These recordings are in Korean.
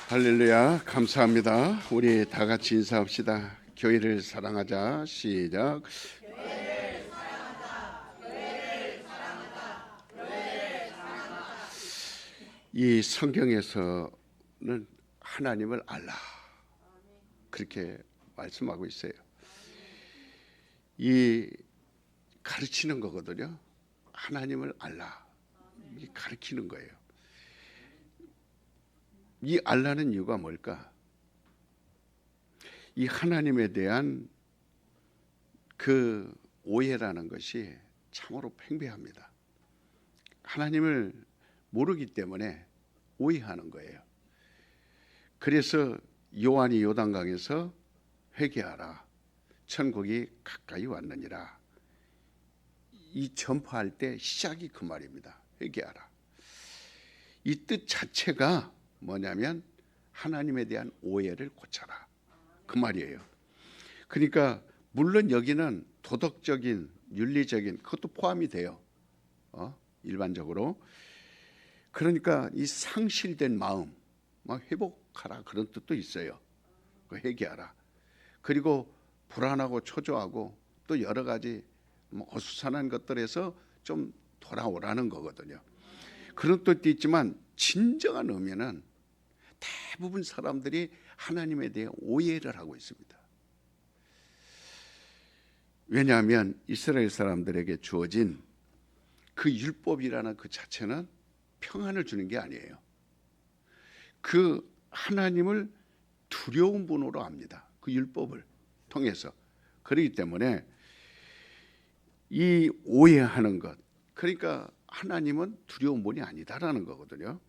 할렐루야, 감사합니다. 우리 다 같이 인사합시다. 교회를 사랑하자. 시작. 이 성경에서는 하나님을 알라 그렇게 말씀하고 있어요. 이 가르치는 거거든요. 하나님을 알라, 이 가르치는 거예요. 이 알라는 이유가 뭘까? 이 하나님에 대한 그 오해라는 것이 참으로 팽배합니다. 하나님을 모르기 때문에 오해하는 거예요. 그래서 요한이 요단강에서 회개하라, 천국이 가까이 왔느니라, 이 전파할 때 시작이 그 말입니다. 회개하라. 이 뜻 자체가 뭐냐면 하나님에 대한 오해를 고쳐라, 그 말이에요. 그러니까 물론 여기는 도덕적인, 윤리적인 그것도 포함이 돼요. 일반적으로. 그러니까 이 상실된 마음 막 회복하라, 그런 뜻도 있어요. 회개하라. 그리고 불안하고 초조하고 또 여러 가지 어수선한 것들에서 좀 돌아오라는 거거든요. 그런 뜻도 있지만 진정한 의미는 대부분 사람들이 하나님에 대해 오해를 하고 있습니다. 왜냐하면 이스라엘 사람들에게 주어진 그 율법이라는 그 자체는 평안을 주는 게 아니에요. 그 하나님을 두려운 분으로 압니다. 그 율법을 통해서. 그렇기 때문에 이 오해하는 것, 그러니까 하나님은 두려운 분이 아니다라는 거거든요.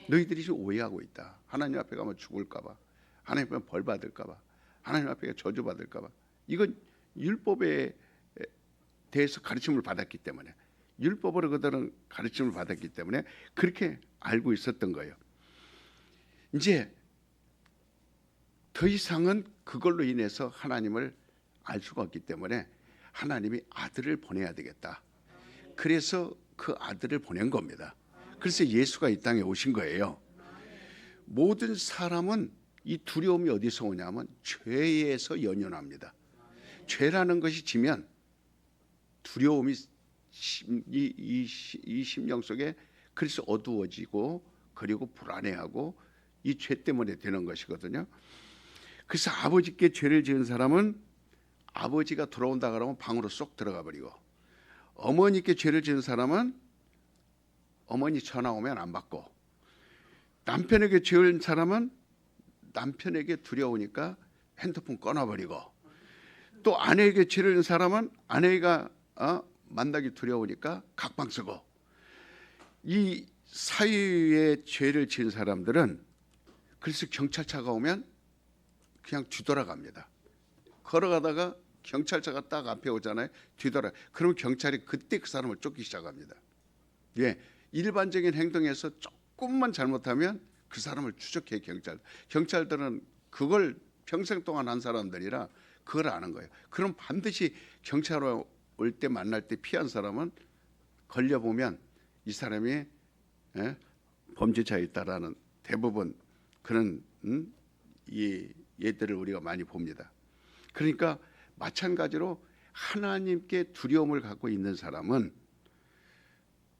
너희들이 지금 오해하고 있다. 하나님 앞에 가면 죽을까 봐, 하나님 앞에 벌 받을까 봐, 하나님 앞에 저주 받을까 봐. 이건 율법에 대해서 가르침을 받았기 때문에, 율법으로 그들은 가르침을 받았기 때문에 그렇게 알고 있었던 거예요. 이제 더 이상은 그걸로 인해서 하나님을 알 수가 없기 때문에 하나님이 아들을 보내야 되겠다. 그래서 그 아들을 보낸 겁니다. 그래서 예수가 이 땅에 오신 거예요. 모든 사람은 이 두려움이 어디서 오냐면 죄에서 연연합니다. 죄라는 것이 지면 두려움이 이 심령 속에 그래서 어두워지고 그리고 불안해하고 이 죄 때문에 되는 것이거든요. 그래서 아버지께 죄를 지은 사람은 아버지가 들어온다 그러면 방으로 쏙 들어가 버리고, 어머니께 죄를 지은 사람은 어머니 전화 오면 안 받고, 남편에게 죄를 지은 사람은 남편에게 두려우니까 핸드폰 끊어버리고, 또 아내에게 죄를 지은 사람은 아내가 만나기 두려우니까 각방 쓰고, 이 사이에 죄를 지은 사람들은 그래서 경찰차가 오면 그냥 뒤돌아갑니다. 걸어가다가 경찰차가 딱 앞에 오잖아요. 뒤돌아. 그러면 경찰이 그때 그 사람을 쫓기 시작합니다. 예, 일반적인 행동에서 조금만 잘못하면 그 사람을 추적해 경찰들은 그걸 평생 동안 한 사람들이라 그걸 아는 거예요. 그럼 반드시 경찰 올 때 만날 때 피한 사람은 걸려보면 이 사람이 범죄자에 있다라는 대부분 그런 이 예들을 우리가 많이 봅니다. 그러니까 마찬가지로 하나님께 두려움을 갖고 있는 사람은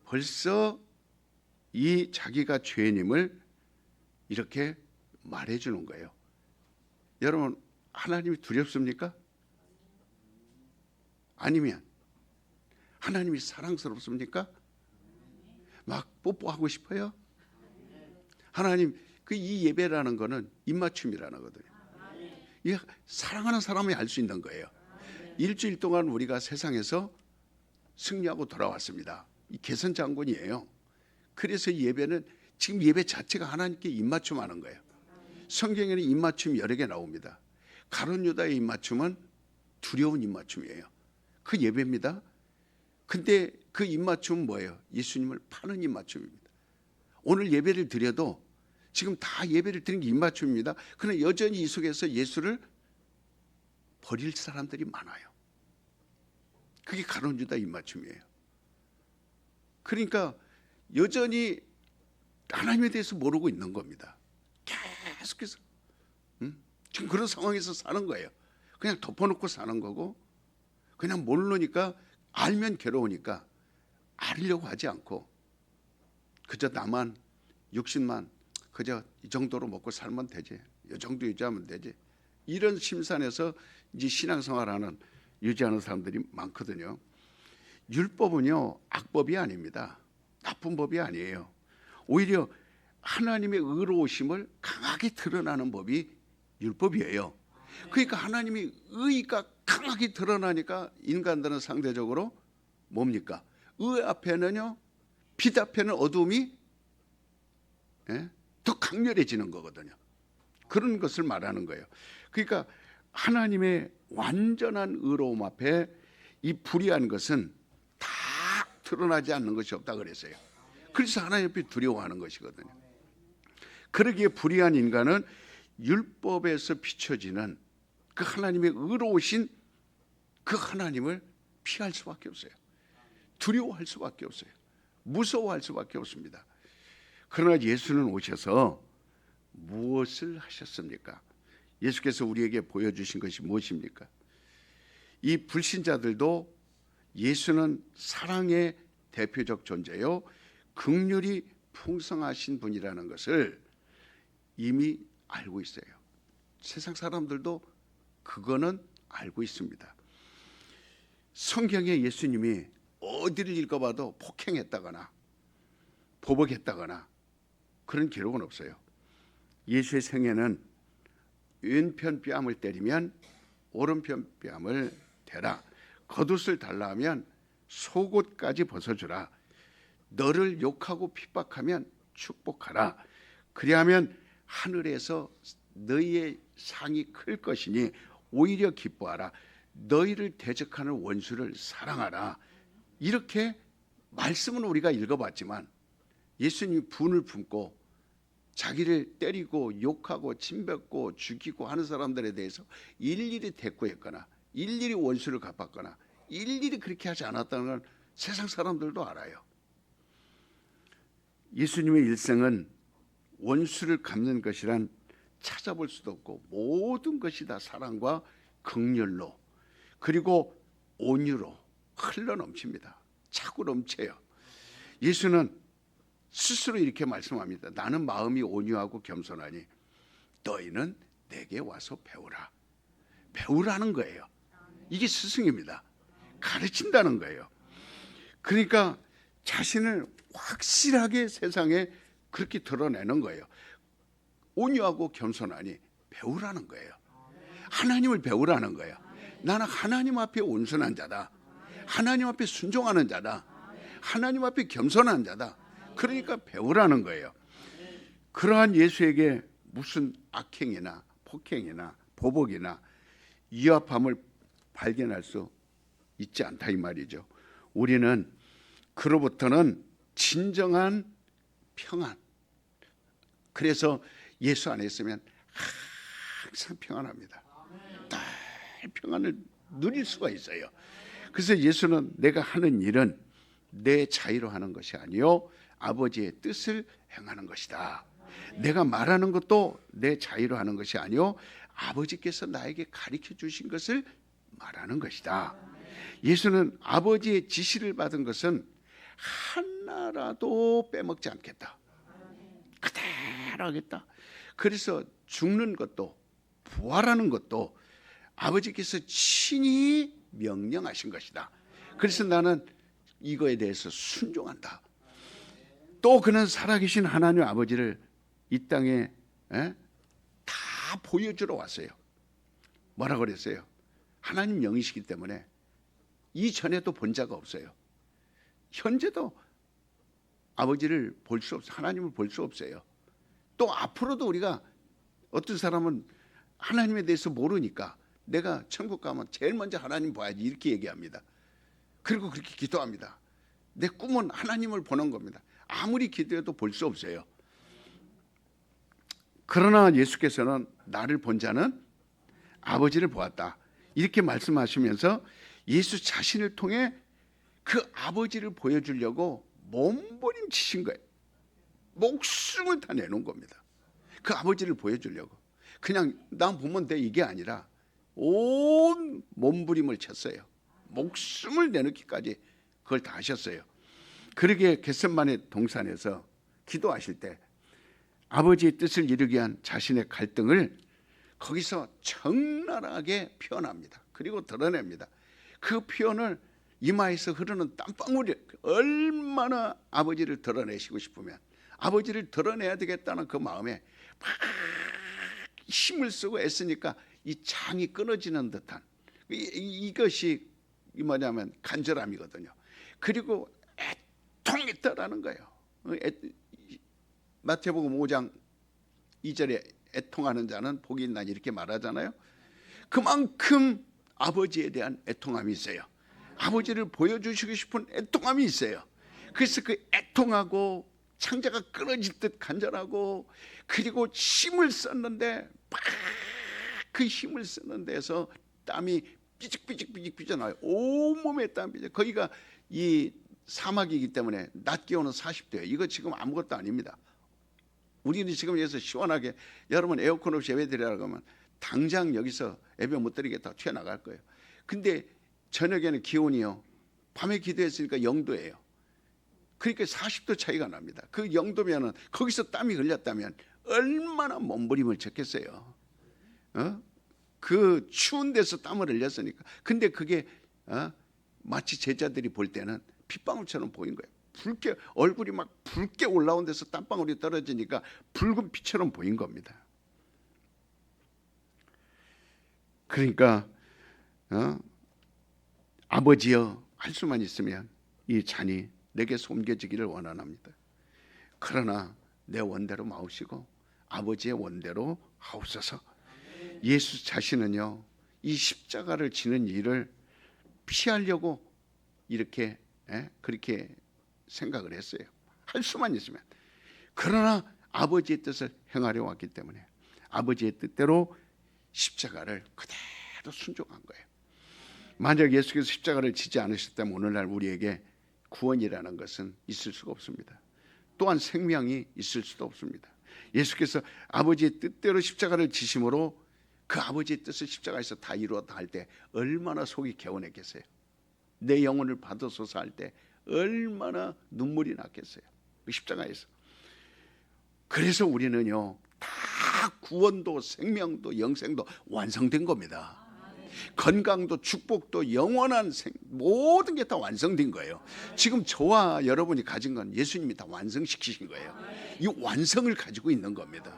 벌써 이 자기가 죄인임을 이렇게 말해주는 거예요. 여러분, 하나님이 두렵습니까? 아니면 하나님이 사랑스럽습니까? 막 뽀뽀하고 싶어요? 하나님, 그 이 예배라는 거는 입맞춤이라는 거거든요. 이 사랑하는 사람이 할 수 있는 거예요. 일주일 동안 우리가 세상에서 승리하고 돌아왔습니다. 이 개선 장군이에요. 그래서 예배는 지금 예배 자체가 하나님께 입맞춤하는 거예요. 성경에는 입맞춤이 여러 개 나옵니다. 가룟 유다의 입맞춤은 두려운 입맞춤이에요. 그 예배입니다. 근데 그 입맞춤은 뭐예요? 예수님을 파는 입맞춤입니다. 오늘 예배를 드려도 지금 다 예배를 드리는 게 입맞춤입니다. 그러나 여전히 이 속에서 예수를 버릴 사람들이 많아요. 그게 가룟 유다 입맞춤이에요. 그러니까 여전히 하나님에 대해서 모르고 있는 겁니다. 계속해서 지금 그런 상황에서 사는 거예요. 그냥 덮어놓고 사는 거고, 그냥 모르니까, 알면 괴로우니까 알려고 하지 않고 그저 나만 육신만 그저 이 정도로 먹고 살면 되지, 이 정도 유지하면 되지, 이런 심산에서 이제 신앙생활하는 유지하는 사람들이 많거든요. 율법은요 악법이 아닙니다. 나쁜 법이 아니에요. 오히려 하나님의 의로우심을 강하게 드러나는 법이 율법이에요. 그러니까 하나님의 의가 강하게 드러나니까 인간들은 상대적으로 뭡니까? 의 앞에는요, 빛 앞에는 어두움이 더 강렬해지는 거거든요. 그런 것을 말하는 거예요. 그러니까 하나님의 완전한 의로움 앞에 이 불의한 것은 다 드러나지 않는 것이 없다 그랬어요. 그래서 하나님 앞에 두려워하는 것이거든요. 그러기에 불의한 인간은 율법에서 비춰지는 그 하나님의 의로우신 그 하나님을 피할 수밖에 없어요. 두려워할 수밖에 없어요. 무서워할 수밖에 없습니다. 그러나 예수는 오셔서 무엇을 하셨습니까? 예수께서 우리에게 보여주신 것이 무엇입니까? 이 불신자들도 예수는 사랑의 대표적 존재요, 긍휼이 풍성하신 분이라는 것을 이미 알고 있어요. 세상 사람들도 그거는 알고 있습니다. 성경에 예수님이 어디를 읽어봐도 폭행했다거나 보복했다거나 그런 기록은 없어요. 예수의 생애는 왼편 뺨을 때리면 오른편 뺨을 대라, 겉옷을 달라 하면 속옷까지 벗어주라, 너를 욕하고 핍박하면 축복하라, 그리하면 하늘에서 너희의 상이 클 것이니 오히려 기뻐하라, 너희를 대적하는 원수를 사랑하라. 이렇게 말씀은 우리가 읽어봤지만 예수님이 분을 품고 자기를 때리고 욕하고 침뱉고 죽이고 하는 사람들에 대해서 일일이 대꾸했거나 일일이 원수를 갚았거나 일일이 그렇게 하지 않았다는 걸 세상 사람들도 알아요. 예수님의 일생은 원수를 갚는 것이란 찾아볼 수도 없고 모든 것이 다 사랑과 긍휼로 그리고 온유로 흘러넘칩니다. 차고 넘쳐요. 예수는 스스로 이렇게 말씀합니다. 나는 마음이 온유하고 겸손하니 너희는 내게 와서 배우라. 배우라는 거예요. 이게 스승입니다. 가르친다는 거예요. 그러니까 자신을 확실하게 세상에 그렇게 드러내는 거예요. 온유하고 겸손하니 배우라는 거예요. 하나님을 배우라는 거예요. 나는 하나님 앞에 온순한 자다. 하나님 앞에 순종하는 자다. 하나님 앞에 겸손한 자다. 그러니까 배우라는 거예요. 그러한 예수에게 무슨 악행이나 폭행이나 보복이나 위압함을 발견할 수 있지 않다 이 말이죠. 우리는 그로부터는 진정한 평안. 그래서 예수 안에 있으면 항상 평안합니다. 늘 평안을 누릴 수가 있어요. 그래서 예수는 내가 하는 일은 내 자유로 하는 것이 아니요 아버지의 뜻을 행하는 것이다. 내가 말하는 것도 내 자유로 하는 것이 아니요 아버지께서 나에게 가르쳐 주신 것을 말하는 것이다. 예수는 아버지의 지시를 받은 것은 하나라도 빼먹지 않겠다. 그대로 하겠다. 그래서 죽는 것도 부활하는 것도 아버지께서 친히 명령하신 것이다. 그래서 나는 이거에 대해서 순종한다. 또 그는 살아계신 하나님 아버지를 이 땅에 다 보여주러 왔어요. 뭐라고 그랬어요? 하나님 영이시기 때문에 이전에도 본 자가 없어요. 현재도 아버지를 볼 수 없어요. 하나님을 볼 수 없어요. 또 앞으로도 우리가 어떤 사람은 하나님에 대해서 모르니까 내가 천국 가면 제일 먼저 하나님 봐야지 이렇게 얘기합니다. 그리고 그렇게 기도합니다. 내 꿈은 하나님을 보는 겁니다. 아무리 기도해도 볼 수 없어요. 그러나 예수께서는 나를 본 자는 아버지를 보았다. 이렇게 말씀하시면서 예수 자신을 통해 그 아버지를 보여주려고 몸부림치신 거예요. 목숨을 다 내놓은 겁니다. 그 아버지를 보여주려고. 그냥 나 보면 돼 이게 아니라 온 몸부림을 쳤어요. 목숨을 내놓기까지 그걸 다 하셨어요. 그러게 겟세마네 동산에서 기도하실 때 아버지의 뜻을 이루기 위한 자신의 갈등을 거기서 적나라하게 표현합니다. 그리고 드러냅니다. 그 표현을 이마에서 흐르는 땀방울이 얼마나 아버지를 드러내시고 싶으면 아버지를 드러내야 되겠다는 그 마음에 막 힘을 쓰고 애쓰니까 이 장이 끊어지는 듯한 이것이 뭐냐면 간절함이거든요. 그리고 애통했다라는 거예요. 마태복음 5장 2절에 애통하는 자는 복이 있나니 이렇게 말하잖아요. 그만큼 아버지에 대한 애통함이 있어요. 아버지를 보여주시고 싶은 애통함이 있어요. 그래서 그 애통하고 창자가 끊어질 듯 간절하고 그리고 힘을 썼는데 막 그 힘을 쓰는 데서 땀이 삐직삐직 삐져나와요. 온몸에 땀이 삐져. 거기가 이 사막이기 때문에 낮 기온은 40도예요. 이거 지금 아무것도 아닙니다. 우리는 지금 여기서 시원하게 여러분 에어컨 없이 예배 드리라고 하면 당장 여기서 예배 못 드리겠다 튀어나갈 거예요. 근데 저녁에는 기온이요. 밤에 기도했으니까 0도예요. 그러니까 40도 차이가 납니다. 그 0도면은 거기서 땀이 흘렸다면 얼마나 몸부림을 쳤겠어요. 그 추운 데서 땀을 흘렸으니까. 근데 그게 마치 제자들이 볼 때는 핏방울처럼 보인 거예요. 붉게 얼굴이 막 붉게 올라온 데서 땀방울이 떨어지니까 붉은 피처럼 보인 겁니다. 그러니까 아버지여 할 수만 있으면 이 잔이 내게서 옮겨지기를 원하nap니다. 그러나 내 원대로 마옵시고 아버지의 원대로 하옵소서. 예수 자신은요 이 십자가를 지는 일을 피하려고 이렇게 그렇게 생각을 했어요. 할 수만 있으면. 그러나 아버지의 뜻을 행하려 왔기 때문에 아버지의 뜻대로 십자가를 그대로 순종한 거예요. 만약 예수께서 십자가를 지지 않으셨다면 오늘날 우리에게 구원이라는 것은 있을 수가 없습니다. 또한 생명이 있을 수도 없습니다. 예수께서 아버지의 뜻대로 십자가를 지심으로 그 아버지의 뜻을 십자가에서 다 이루었다 할 때 얼마나 속이 개운했겠어요. 내 영혼을 받으소서 할 때 얼마나 눈물이 났겠어요. 그 십자가에서. 그래서 우리는요 다 구원도 생명도 영생도 완성된 겁니다. 건강도 축복도 영원한 모든 게 다 완성된 거예요. 지금 저와 여러분이 가진 건 예수님이 다 완성시키신 거예요. 이 완성을 가지고 있는 겁니다.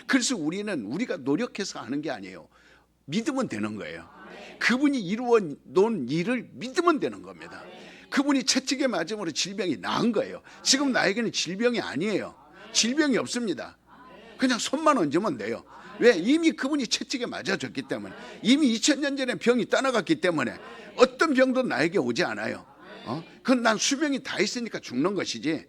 그래서 우리가 노력해서 하는 게 아니에요. 믿으면 되는 거예요. 그분이 이루어 놓은 일을 믿으면 되는 겁니다. 그분이 채찍에 맞음으로 질병이 나은 거예요. 지금 나에게는 질병이 아니에요. 질병이 없습니다. 그냥 손만 얹으면 돼요. 왜? 이미 그분이 채찍에 맞아줬기 때문에, 이미 2000년 전에 병이 떠나갔기 때문에 어떤 병도 나에게 오지 않아요. 그건 난 수명이 다 있으니까 죽는 것이지,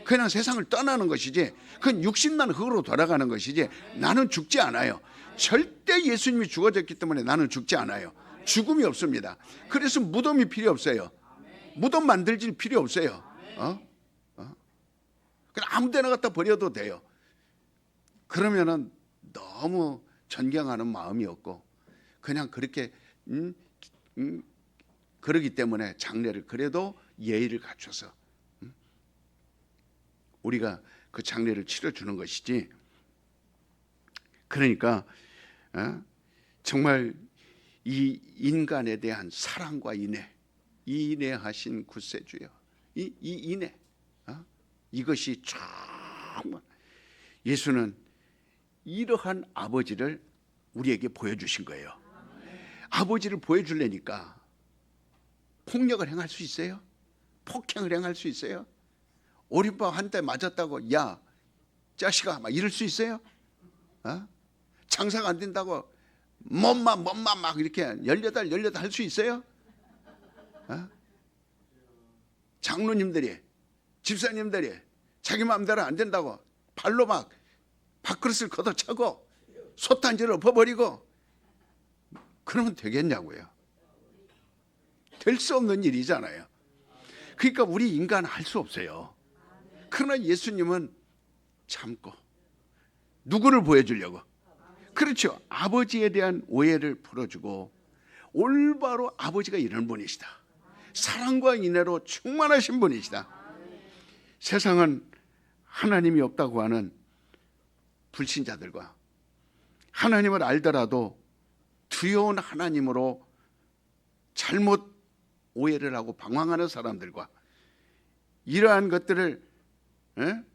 그냥 세상을 떠나는 것이지, 그건 육신만 흙으로 돌아가는 것이지 나는 죽지 않아요. 절대 예수님이 죽어졌기 때문에 나는 죽지 않아요. 죽음이 없습니다. 그래서 무덤이 필요 없어요. 무덤 만들 필요 없어요. 그냥 아무 데나 갖다 버려도 돼요. 그러면은 너무 존경하는 마음이 없고 그냥 그렇게 그러기 때문에 장례를 그래도 예의를 갖춰서 우리가 그 장례를 치러주는 것이지. 그러니까 정말 이 인간에 대한 사랑과 인애, 이 인애하신 구세주여, 이 인애, 이것이 정말 예수는 이러한 아버지를 우리에게 보여주신 거예요. 아버지를 보여주려니까 폭력을 행할 수 있어요? 폭행을 행할 수 있어요? 오른밥 한 대 맞았다고 야 자식아 막 이럴 수 있어요? 장사가 안 된다고 몸만 막 이렇게 18 할 수 있어요? 장로님들이, 집사님들이 자기 마음대로 안 된다고 발로 막 밥그릇을 걷어차고 솥단지를 엎어버리고 그러면 되겠냐고요. 될 수 없는 일이잖아요. 그러니까 우리 인간은 할 수 없어요. 그러나 예수님은 참고 누구를 보여주려고? 그렇죠. 아버지에 대한 오해를 풀어주고 올바로 아버지가 이런 분이시다. 사랑과 인애로 충만하신 분이시다. 세상은 하나님이 없다고 하는 불신자들과 하나님을 알더라도 두려운 하나님으로 잘못 오해를 하고 방황하는 사람들과 이러한 것들을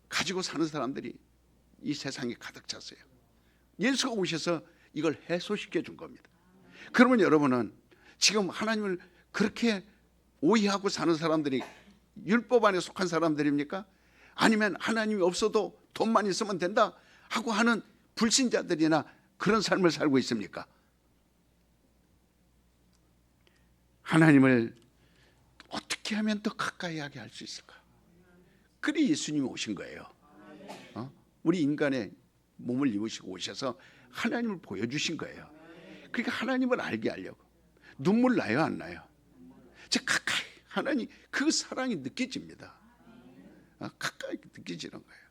가지고 사는 사람들이 이 세상에 가득 찼어요. 예수가 오셔서 이걸 해소시켜 준 겁니다. 그러면 여러분은 지금 하나님을 그렇게 오해하고 사는 사람들이 율법 안에 속한 사람들입니까? 아니면 하나님이 없어도 돈만 있으면 된다 하고 하는 불신자들이나 그런 삶을 살고 있습니까? 하나님을 어떻게 하면 더 가까이 하게 할 수 있을까? 그래 예수님이 오신 거예요. 우리 인간의 몸을 입으시고 오셔서 하나님을 보여주신 거예요. 그러니까 하나님을 알게 하려고. 눈물 나요, 안 나요? 저 가까이 하나님 그 사랑이 느껴집니다. 가까이 느껴지는 거예요.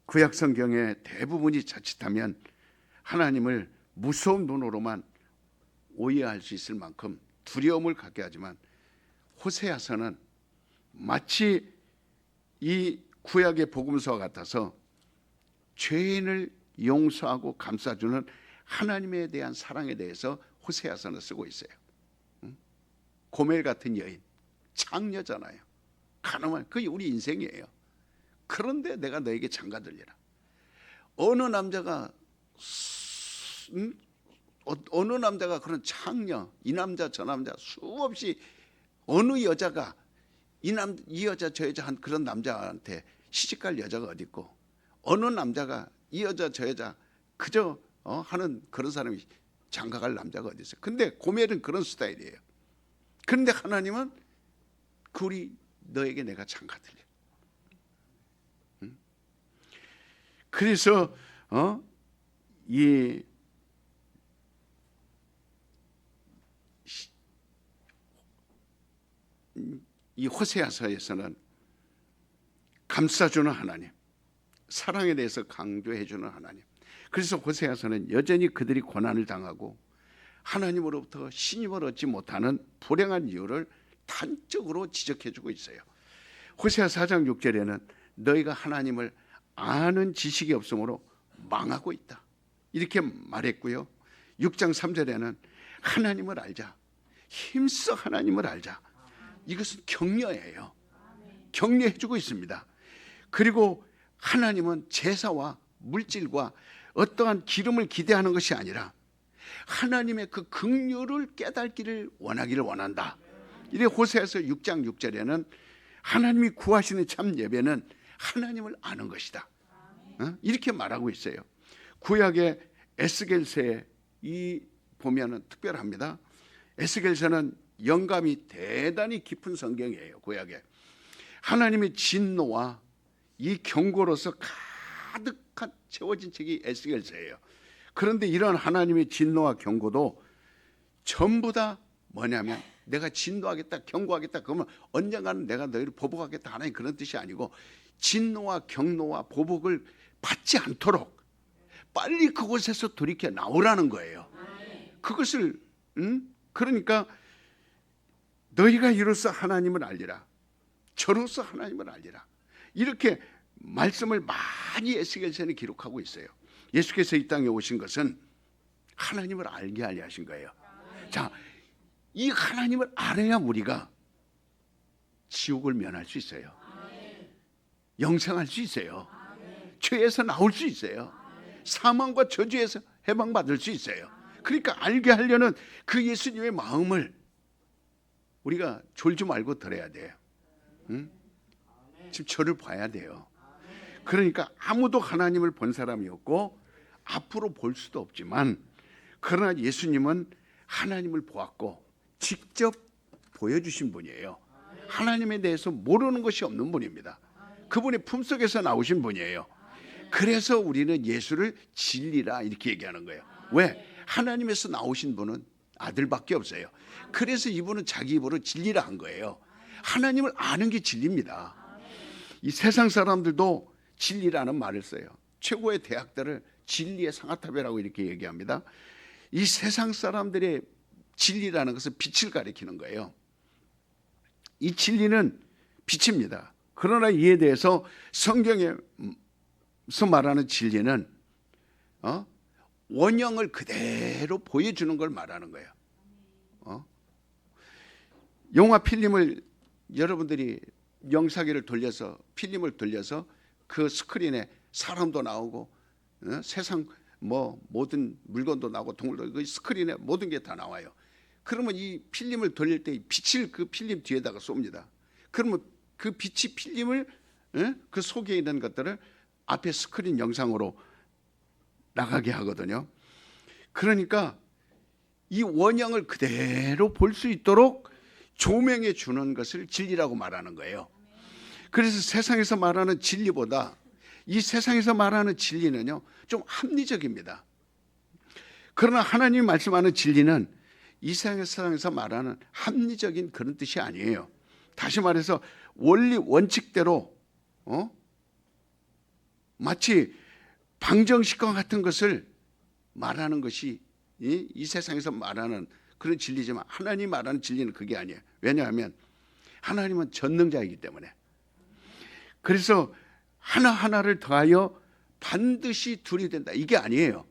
구약 성경의 대부분이 자칫하면 하나님을 무서운 눈으로만 오해할 수 있을 만큼 두려움을 갖게 하지만 호세아서는 마치 이 구약의 복음서와 같아서 죄인을 용서하고 감싸주는 하나님에 대한 사랑에 대해서 호세아서는 쓰고 있어요. 고멜 같은 여인, 창녀잖아요. 가늠한 그게 우리 인생이에요. 그런데 내가 너에게 장가들리라. 어느 남자가 그런 창녀, 이 남자 저 남자 수없이 어느 여자가 이 여자 저 여자 한 그런 남자한테 시집갈 여자가 어디 있고 어느 남자가 이 여자 저 여자 그저 하는 그런 사람이 장가갈 남자가 어디 있어요. 근데 고멜은 그런 스타일이에요. 그런데 하나님은 우리 너에게 내가 장가들려. 그래서 이 호세아서에서는 감싸주는 하나님, 사랑에 대해서 강조해주는 하나님. 그래서 호세아서는 여전히 그들이 고난을 당하고 하나님으로부터 신임을 얻지 못하는 불행한 이유를 단적으로 지적해주고 있어요. 호세아 4장 6절에는 너희가 하나님을 아는 지식이 없으므로 망하고 있다 이렇게 말했고요. 6장 3절에는 하나님을 알자, 힘써 하나님을 알자. 이것은 격려예요. 격려해주고 있습니다. 그리고 하나님은 제사와 물질과 어떠한 기름을 기대하는 것이 아니라 하나님의 그 긍휼을 깨닫기를 원하기를 원한다. 이래 호세아서 6장 6절에는 하나님이 구하시는 참 예배는 하나님을 아는 것이다. 이렇게 말하고 있어요. 구약의 에스겔서에 이 보면은 특별합니다. 에스겔서는 영감이 대단히 깊은 성경이에요. 구약에 하나님의 진노와 이 경고로서 가득한 채워진 책이 에스겔서예요. 그런데 이런 하나님의 진노와 경고도 전부 다 뭐냐면 내가 진노하겠다, 경고하겠다 그러면 언젠가는 내가 너희를 보복하겠다 하나님 그런 뜻이 아니고 진노와 경노와 보복을 받지 않도록 빨리 그곳에서 돌이켜 나오라는 거예요. 그것을 그러니까 너희가 이로써 하나님을 알리라, 저로서 하나님을 알리라 이렇게 말씀을 많이 에스겔서는 기록하고 있어요. 예수께서 이 땅에 오신 것은 하나님을 알게 하려 하신 거예요. 자, 이 하나님을 알아야 우리가 지옥을 면할 수 있어요. 영생할 수 있어요. 죄에서 나올 수 있어요. 사망과 저주에서 해방받을 수 있어요. 그러니까 알게 하려는 그 예수님의 마음을 우리가 졸지 말고 들어야 돼요. 지금 저를 봐야 돼요. 그러니까 아무도 하나님을 본 사람이 없고 앞으로 볼 수도 없지만 그러나 예수님은 하나님을 보았고 직접 보여주신 분이에요. 하나님에 대해서 모르는 것이 없는 분입니다. 그분의 품속에서 나오신 분이에요. 그래서 우리는 예수를 진리라 이렇게 얘기하는 거예요. 왜? 하나님에서 나오신 분은 아들밖에 없어요. 그래서 이분은 자기 입으로 진리라 한 거예요. 하나님을 아는 게 진리입니다. 이 세상 사람들도 진리라는 말을 써요. 최고의 대학들을 진리의 상아탑이라고 이렇게 얘기합니다. 이 세상 사람들의 진리라는 것은 빛을 가리키는 거예요. 이 진리는 빛입니다. 그러나 이에 대해서 성경에서 말하는 진리는 원형을 그대로 보여주는 걸 말하는 거예요. 영화 필름을 여러분들이 영상기를 돌려서 필름을 돌려서 그 스크린에 사람도 나오고 세상 뭐 모든 물건도 나오고 동물도 그 스크린에 모든 게 다 나와요. 그러면 이 필름을 돌릴 때 빛을 그 필름 뒤에다가 쏩니다. 그러면 그 빛이 필름을 그 속에 있는 것들을 앞에 스크린 영상으로 나가게 하거든요. 그러니까 이 원형을 그대로 볼 수 있도록 조명해 주는 것을 진리라고 말하는 거예요. 그래서 세상에서 말하는 진리보다 이 세상에서 말하는 진리는요 좀 합리적입니다. 그러나 하나님이 말씀하는 진리는 이 세상에서 말하는 합리적인 그런 뜻이 아니에요. 다시 말해서 원리 원칙대로 마치 방정식과 같은 것을 말하는 것이 이 세상에서 말하는 그런 진리지만 하나님이 말하는 진리는 그게 아니에요. 왜냐하면 하나님은 전능자이기 때문에. 그래서 하나하나를 더하여 반드시 둘이 된다. 이게 아니에요.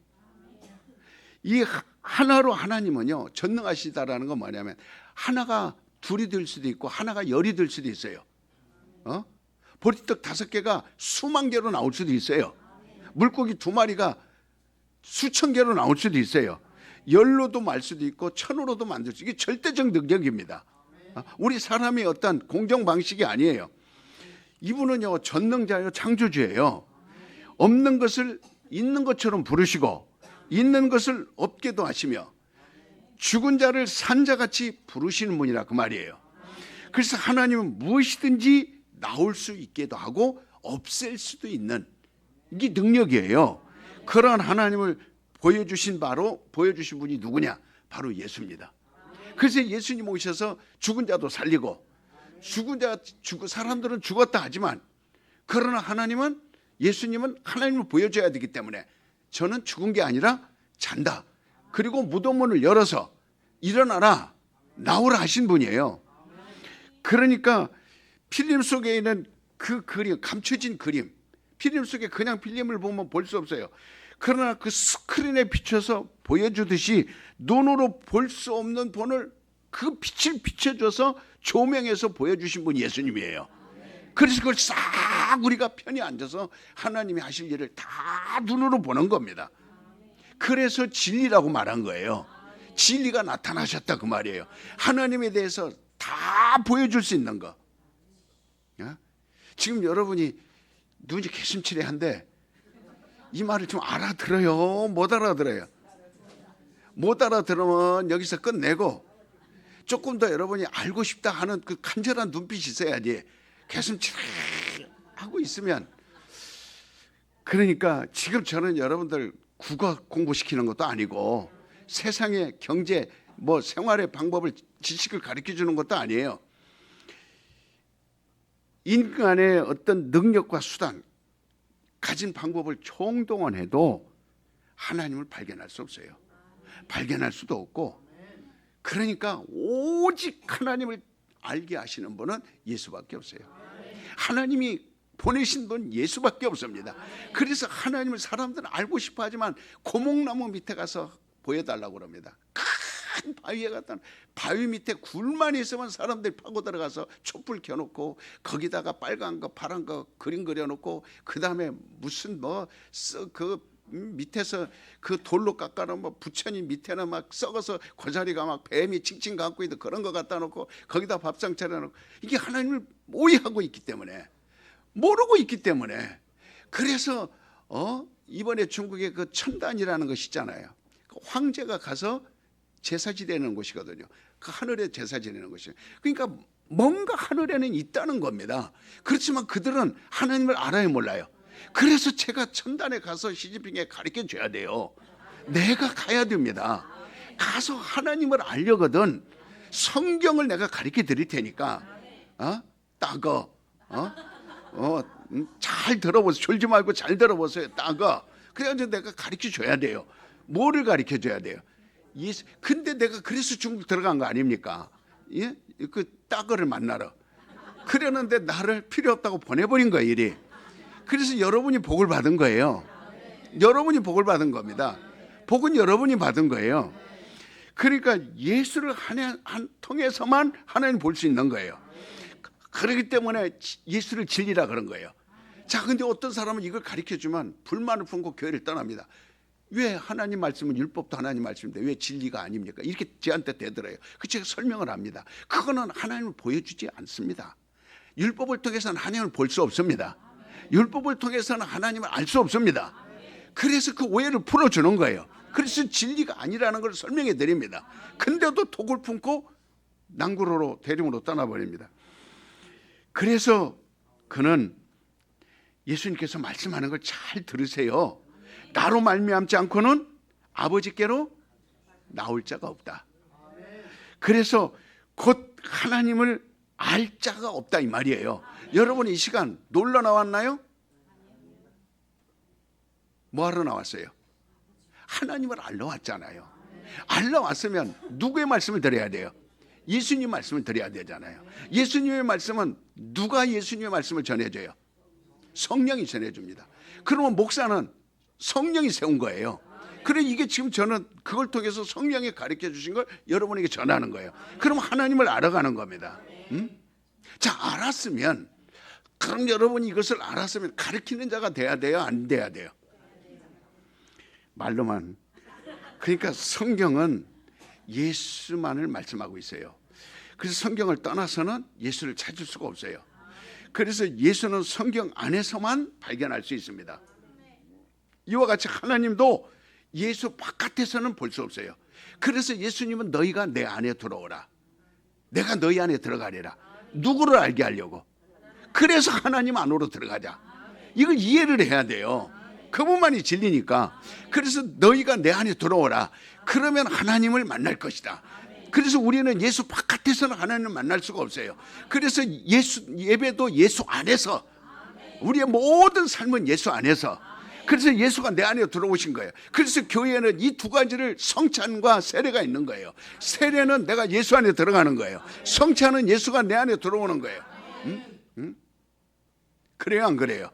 이 하나로 하나님은요 전능하시다라는 건 뭐냐면 하나가 둘이 될 수도 있고 하나가 열이 될 수도 있어요. 보리떡 5개가 수만 개로 나올 수도 있어요. 물고기 2마리가 수천 개로 나올 수도 있어요. 열로도 말 수도 있고 천으로도 만들 수 있고 이게 절대적 능력입니다. 우리 사람의 어떤 공정 방식이 아니에요. 이분은요 전능자요 창조주예요. 없는 것을 있는 것처럼 부르시고 있는 것을 없게도 하시며 죽은 자를 산자같이 부르시는 분이라 그 말이에요. 그래서 하나님은 무엇이든지 나올 수 있게도 하고 없앨 수도 있는 이게 능력이에요. 그러한 하나님을 보여주신 분이 누구냐? 바로 예수입니다. 그래서 예수님 오셔서 죽은 자도 살리고 사람들은 죽었다 하지만 그러나 하나님은 예수님은 하나님을 보여줘야 되기 때문에 저는 죽은 게 아니라 잔다. 그리고 무덤문을 열어서 일어나라 나오라 하신 분이에요. 그러니까 필름 속에 있는 그 그림 감춰진 그림 필름 속에 그냥 필름을 보면 볼 수 없어요. 그러나 그 스크린에 비춰서 보여주듯이 눈으로 볼 수 없는 본을 그 빛을 비춰줘서 조명해서 보여주신 분이 예수님이에요. 그래서 그걸 싹 우리가 편히 앉아서 하나님이 하실 일을 다 눈으로 보는 겁니다. 그래서 진리라고 말한 거예요. 진리가 나타나셨다 그 말이에요. 하나님에 대해서 다 보여줄 수 있는 거. 지금 여러분이 눈이 개슴츠레한데 이 말을 좀 알아들어요? 못 알아들어요? 못 알아들으면 여기서 끝내고 조금 더 여러분이 알고 싶다 하는 그 간절한 눈빛이 있어야지 개슴츠레 하고 있으면 그러니까 지금 저는 여러분들 국어 공부시키는 것도 아니고 세상의 경제 뭐 생활의 방법을 지식을 가르쳐 주는 것도 아니에요. 인간의 어떤 능력과 수단 가진 방법을 총동원해도 하나님을 발견할 수 없어요. 발견할 수도 없고 그러니까 오직 하나님을 알게 하시는 분은 예수밖에 없어요. 하나님이 보내신 분 예수밖에 없습니다. 그래서 하나님을 사람들은 알고 싶어 하지만 고목나무 밑에 가서 보여달라고 그럽니다. 큰 바위에 갔다 바위 밑에 굴만 있으면 사람들이 파고 들어가서 촛불 켜놓고 거기다가 빨간 거 파란 거 그림 그려놓고 그 다음에 무슨 그 밑에서 그 돌로 깎아놓은 부처님 밑에는 막 썩어서 고자리가 막 뱀이 칭칭 감고 있는 그런 거 갖다 놓고 거기다 밥상 차려놓고 이게 하나님을 오해하고 있기 때문에 모르고 있기 때문에 그래서 이번에 중국에 그 천단이라는 것이 있잖아요. 그 황제가 가서 제사 지내는 곳이거든요. 그 하늘에 제사 지내는 곳이에요. 그러니까 뭔가 하늘에는 있다는 겁니다. 그렇지만 그들은 하나님을 알아요 몰라요. 그래서 제가 천단에 가서 시진핑에 가르쳐 줘야 돼요. 내가 가야 됩니다. 가서 하나님을 알려거든 성경을 내가 가르쳐 드릴 테니까 따거 잘 들어보세요. 졸지 말고 잘 들어보세요. 따가. 그래가지고 내가 가르쳐 줘야 돼요. 뭐를 가르쳐 줘야 돼요? 근데 내가 그래서 중국 들어간 거 아닙니까? 예? 그 따거를 만나러. 그랬는데 나를 필요 없다고 보내버린 거예요, 일이. 그래서 여러분이 복을 받은 거예요. 여러분이 복을 받은 겁니다. 복은 여러분이 받은 거예요. 그러니까 예수를 통해서만 하나님 볼 수 있는 거예요. 그렇기 때문에 예수를 진리라 그런 거예요. 자, 근데 어떤 사람은 이걸 가르쳐주면 불만을 품고 교회를 떠납니다. 왜 하나님 말씀은 율법도 하나님 말씀인데 왜 진리가 아닙니까? 이렇게 저한테 되더라고요. 그 제가 설명을 합니다. 그거는 하나님을 보여주지 않습니다. 율법을 통해서는 하나님을 볼 수 없습니다. 율법을 통해서는 하나님을 알 수 없습니다. 그래서 그 오해를 풀어주는 거예요. 그래서 진리가 아니라는 걸 설명해 드립니다. 근데도 독을 품고 낭구로로 대림으로 떠나버립니다. 그래서 그는 예수님께서 말씀하는 걸 잘 들으세요. 나로 말미암지 않고는 아버지께로 나올 자가 없다. 그래서 곧 하나님을 알 자가 없다 이 말이에요. 여러분 이 시간 놀러 나왔나요? 뭐 하러 나왔어요? 하나님을 알러 왔잖아요. 알러 왔으면 누구의 말씀을 드려야 돼요? 예수님 말씀을 드려야 되잖아요. 예수님의 말씀은 누가 예수님의 말씀을 전해줘요? 성령이 전해줍니다. 그러면 목사는 성령이 세운 거예요. 그래 이게 지금 저는 그걸 통해서 성령이 가르쳐 주신 걸 여러분에게 전하는 거예요. 그럼 하나님을 알아가는 겁니다. 자, 알았으면 그럼 여러분이 이것을 알았으면 가르치는 자가 돼야 돼요? 안 돼야 돼요? 말로만. 그러니까 성경은 예수만을 말씀하고 있어요. 그래서 성경을 떠나서는 예수를 찾을 수가 없어요. 그래서 예수는 성경 안에서만 발견할 수 있습니다. 이와 같이 하나님도 예수 바깥에서는 볼 수 없어요. 그래서 예수님은 너희가 내 안에 들어오라. 내가 너희 안에 들어가리라. 누구를 알게 하려고? 그래서 하나님 안으로 들어가자. 이걸 이해를 해야 돼요. 그분만이 진리니까. 그래서 너희가 내 안에 들어오라. 그러면 하나님을 만날 것이다. 그래서 우리는 예수 바깥에서는 하나님을 만날 수가 없어요. 그래서 예배도 예수 안에서, 우리의 모든 삶은 예수 안에서. 그래서 예수가 내 안에 들어오신 거예요. 그래서 교회에는 이 두 가지를 성찬과 세례가 있는 거예요. 세례는 내가 예수 안에 들어가는 거예요. 성찬은 예수가 내 안에 들어오는 거예요. 그래요, 안 그래요?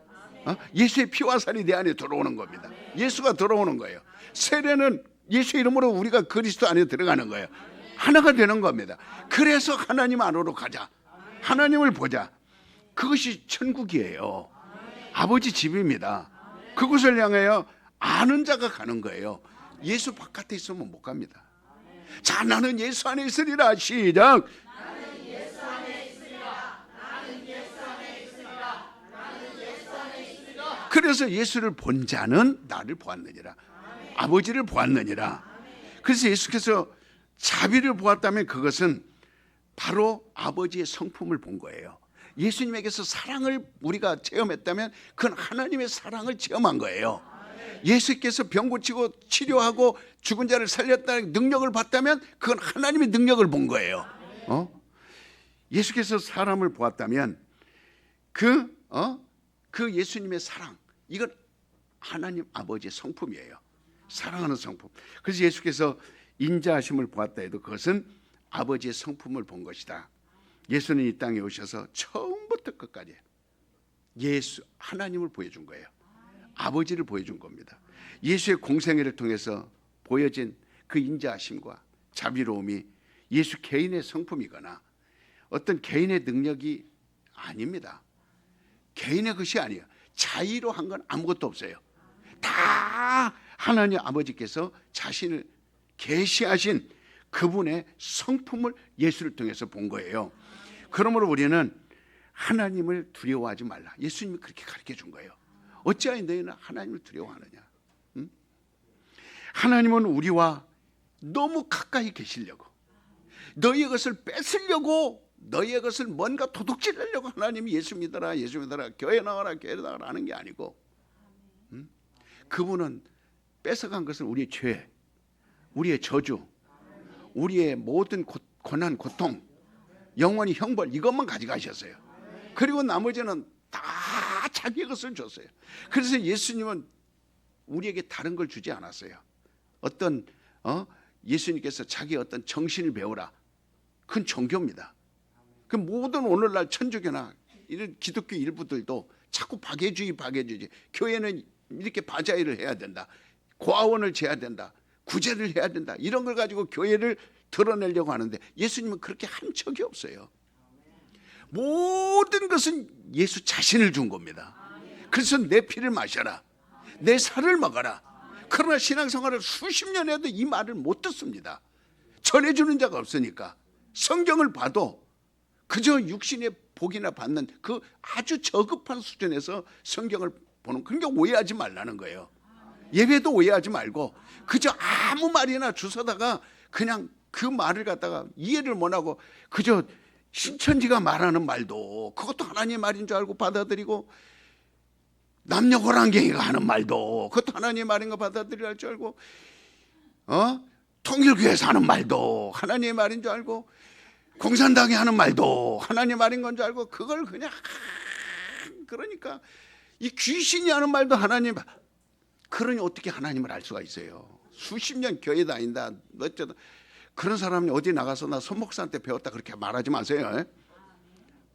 예수의 피와 살이 내 안에 들어오는 겁니다. 예수가 들어오는 거예요. 세례는 예수 이름으로 우리가 그리스도 안에 들어가는 거예요. 하나가 되는 겁니다. 그래서 하나님 안으로 가자. 하나님을 보자. 그것이 천국이에요. 아버지 집입니다. 그곳을 향하여 아는 자가 가는 거예요. 예수 바깥에 있으면 못 갑니다. 자, 나는 예수 안에 있으리라. 시작. 나는 예수 안에 있으리라. 나는 예수 안에 있으리라. 나는 예수 안에 있으리라. 그래서 예수를 본 자는 나를 보았느니라. 아버지를 보았느니라. 그래서 예수께서 자비를 보았다면 그것은 바로 아버지의 성품을 본 거예요. 예수님에게서 사랑을 우리가 체험했다면 그건 하나님의 사랑을 체험한 거예요. 예수께서 병 고치고 치료하고 죽은 자를 살렸다는 능력을 봤다면 그건 하나님의 능력을 본 거예요. 예수께서 사람을 보았다면 그 예수님의 사랑, 이건 하나님 아버지의 성품이에요. 사랑하는 성품. 그래서 예수께서 인자하심을 보았다 해도 그것은 아버지의 성품을 본 것이다. 예수는 이 땅에 오셔서 처음부터 끝까지 예수 하나님을 보여준 거예요. 아버지를 보여준 겁니다. 예수의 공생애를 통해서 보여진 그 인자하심과 자비로움이 예수 개인의 성품이거나 어떤 개인의 능력이 아닙니다. 개인의 것이 아니에요. 자의로 한 건 아무것도 없어요. 다 하나님 아버지께서 자신을 계시하신 그분의 성품을 예수를 통해서 본 거예요. 그러므로 우리는 하나님을 두려워하지 말라. 예수님이 그렇게 가르쳐 준 거예요. 어찌하여 너희는 하나님을 두려워하느냐? 하나님은 우리와 너무 가까이 계시려고, 너희의 것을 뺏으려고, 너희의 것을 뭔가 도둑질하려고 하나님이 예수 믿어라, 예수 믿어라, 교회 나와라, 교회 나와라 하는 게 아니고, 그분은 뺏어간 것은 우리의 죄, 우리의 저주, 우리의 모든 고난, 고통, 영원히 형벌, 이것만 가져가셨어요. 그리고 나머지는 다 자기 것을 줬어요. 그래서 예수님은 우리에게 다른 걸 주지 않았어요. 어떤 예수님께서 자기 어떤 정신을 배우라. 그건 종교입니다. 그 모든 오늘날 천주교나 이런 기독교 일부들도 자꾸 박애주의. 교회는 이렇게 바자회를 해야 된다. 고아원을 재야 된다. 구제를 해야 된다. 이런 걸 가지고 교회를 드러내려고 하는데 예수님은 그렇게 한 적이 없어요. 모든 것은 예수 자신을 준 겁니다. 그래서 내 피를 마셔라. 내 살을 먹어라. 그러나 신앙생활을 수십 년 해도 이 말을 못 듣습니다. 전해주는 자가 없으니까. 성경을 봐도 그저 육신의 복이나 받는 그 아주 저급한 수준에서 성경을 보는, 그러니까 오해하지 말라는 거예요. 예배도 오해하지 말고 그저 아무 말이나 주워다가 그냥 그 말을 갖다가 이해를 못하고 그저 신천지가 말하는 말도 그것도 하나님의 말인 줄 알고 받아들이고, 남녀 호랑갱이가 하는 말도 그것도 하나님의 말인 거 받아들여야 할 줄 알고, 통일교에서 하는 말도 하나님의 말인 줄 알고, 공산당이 하는 말도 하나님의 말인 건 줄 알고 그걸 그냥, 그러니까 이 귀신이 하는 말도 하나님, 그러니 어떻게 하나님을 알 수가 있어요? 수십 년 교회 다닌다 어쩌다 그런 사람이 어디 나가서 나 손목사한테 배웠다 그렇게 말하지 마세요.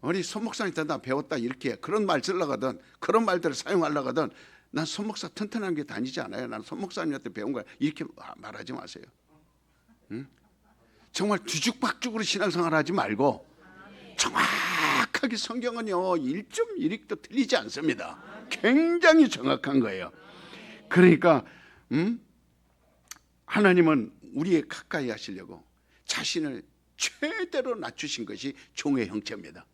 우리 손목사한테 나 배웠다 이렇게 그런 말 쓰려고 하든 그런 말들을 사용하려고 하든 난 손목사 튼튼한 게 다니지 않아요. 난 손목사님한테 배운 거야 이렇게 말하지 마세요. 응? 정말 뒤죽박죽으로 신앙생활 하지 말고 정확하게 성경은요 1.1획도 틀리지 않습니다. 굉장히 정확한 거예요. 그러니까 하나님은 우리에 가까이 하시려고 자신을 최대로 낮추신 것이 종의 형체입니다.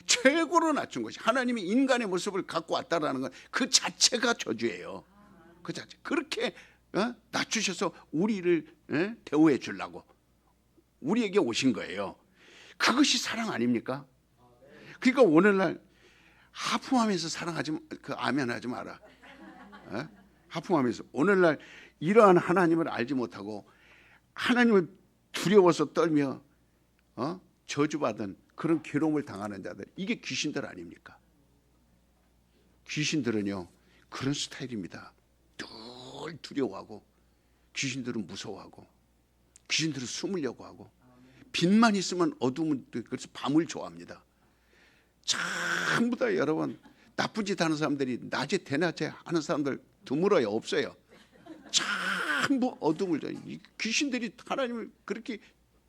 최고로 낮춘 것이, 하나님이 인간의 모습을 갖고 왔다라는 건 그 자체가 저주예요. 그 자체 그렇게 낮추셔서 우리를 대우해 주려고 우리에게 오신 거예요. 그것이 사랑 아닙니까? 그러니까 오늘날 하품하면서 사랑하지, 그 아멘 하지 마라. 하품하면서 오늘날 이러한 하나님을 알지 못하고 하나님을 두려워서 떨며 저주받은 그런 괴로움을 당하는 자들, 이게 귀신들 아닙니까? 귀신들은요 그런 스타일입니다. 늘 두려워하고, 귀신들은 무서워하고, 귀신들은 숨으려고 하고, 빛만 있으면 어두움은, 그래서 밤을 좋아합니다. 전부 다 여러분 나쁜 짓 하는 사람들이 낮에 대낮에 하는 사람들 드물어요. 없어요. 전부 어둠을 줘. 귀신들이 하나님을 그렇게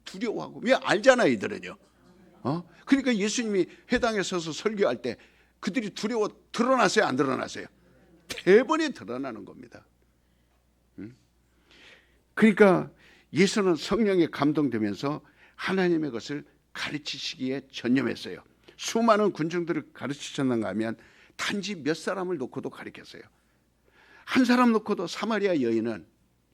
두려워하고, 왜 알잖아요 이들은요. 그러니까 예수님이 회당에 서서 설교할 때 그들이 두려워 드러났어요 안 드러났어요? 대번에 드러나는 겁니다. 그러니까 예수는 성령에 감동되면서 하나님의 것을 가르치시기에 전념했어요. 수많은 군중들을 가르치셨는가 하면 단지 몇 사람을 놓고도 가르쳤어요. 한 사람 놓고도 사마리아 여인은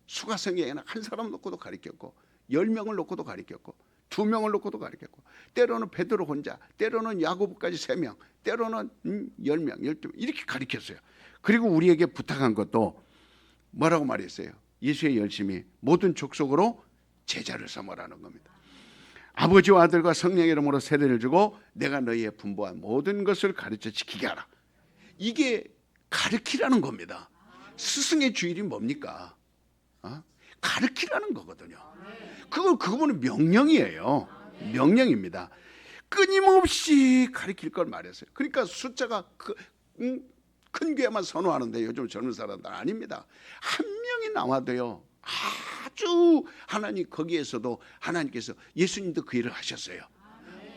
수가성에는 한 사람 놓고도 가르쳤고, 10명을 놓고도 가르쳤고, 2명을 놓고도 가르쳤고, 때로는 베드로 혼자, 때로는 야고보까지 3명, 때로는 10명, 12명 이렇게 가르쳤어요. 그리고 우리에게 부탁한 것도 뭐라고 말했어요? 예수의 열심히 모든 족속으로 제자를 삼으라는 겁니다. 아버지와 아들과 성령의 이름으로 세례를 주고 내가 너희의 분부한 모든 것을 가르쳐 지키게 하라. 이게 가르치라는 겁니다. 스승의 주일이 뭡니까? 가르치라는 거거든요. 그거는 명령이에요. 명령입니다. 끊임없이 가르칠 걸 말했어요. 그러니까 숫자가 큰 교회만 선호하는데 요즘 젊은 사람들 아닙니다. 한 명이 나와도요 아주 하나님, 거기에서도 하나님께서, 예수님도 그 일을 하셨어요.